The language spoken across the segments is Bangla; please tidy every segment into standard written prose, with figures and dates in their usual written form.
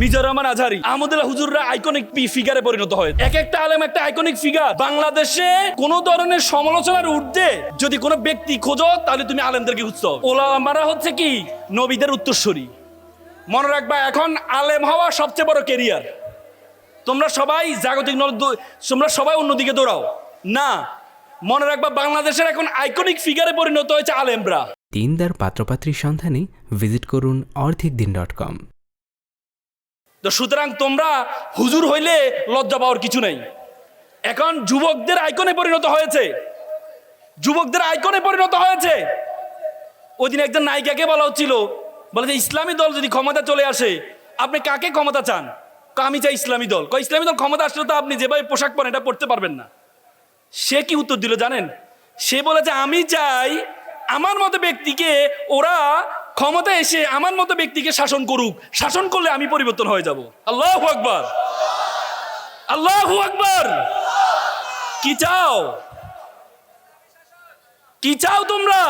মিজানুর রহমান আজহারী, আহমদুল্লাহ হুজুররা আইকনিক ফিগারে পরিণত হয়। এক একটা আলেম একটা আইকনিক ফিগার। বাংলাদেশে কোন ধরনের সমালোচনার ঊর্ধ্বে যদি কোনো ব্যক্তি খোঁজো তাহলে তুমি আলেমদেরকে খুঁজছো। ওলামারা হচ্ছে কি নবীদের উত্তরসূরি। মনে রাখবা, এখন আলেম হওয়া সবচেয়ে বড় কেরিয়ার। তোমরা সবাই জাগতিক তোমরা সবাই অন্যদিকে দৌড়াও না, মনে রাখবা বাংলাদেশের এখন আইকনিক ফিগারে পরিণত হয়েছে আলেমরা। দিনদার পাত্রপাত্রীর সন্ধানে ভিজিট করুন অর্ধেকদিন.com। তো সুতরাং তোমরা হুজুর হইলে লজ্জা পাওয়ার কিছু নেই। এখন যুবকদের আইকনে পরিণত হয়েছে, যুবকদের আইকনে পরিণত হয়েছে। ওই দিন একজন নায়িকাকে বলা হচ্ছিল, বলে যে ইসলামী দল যদি ক্ষমতা চলে আসে আপনি কাকে ক্ষমতা চান? আমি চাই ইসলামী দল। ইসলামী দল ক্ষমতা আসলে তো আপনি যেভাবে পোশাক পরেন এটা পড়তে পারবেন না। সে কি উত্তর দিল জানেন? সে বলেছে আমি চাই আমার মতো ব্যক্তিকে ওরা ক্ষমতা এসে আমার মতো ব্যক্তিকে শাসন করুক, শাসন করলে আমি পরিবর্তন হয়ে যাব। আল্লাহু আকবার, আল্লাহু আকবার। কি চাও, কি চাও তোমরা?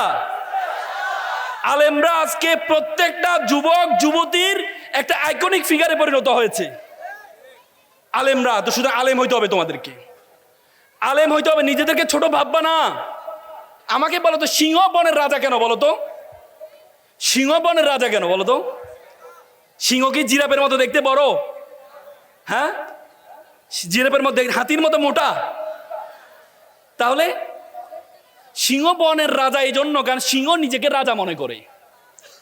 আলেমরা আজকে প্রত্যেকটা যুবক যুবতীর একটা আইকনিক ফিগারে পরিণত হয়েছে। আলেমরা তো শুধু আলেম হইতে হবে, তোমাদেরকে আলেম হইতে হবে, নিজেদেরকে ছোট ভাববা না। আমাকে বলো তো, সিংহ বনের রাজা কেন বলো তো? সিংহ বনের রাজা কেন বলো তো? সিংহ কি জিরাফের মতো দেখতে বড়? হ্যাঁ, জিরাফের মতো, হাতির মতো মোটা? তাহলে সিংহ বনের রাজা এই জন্য কারণ সিংহ নিজেকে রাজা মনে করে।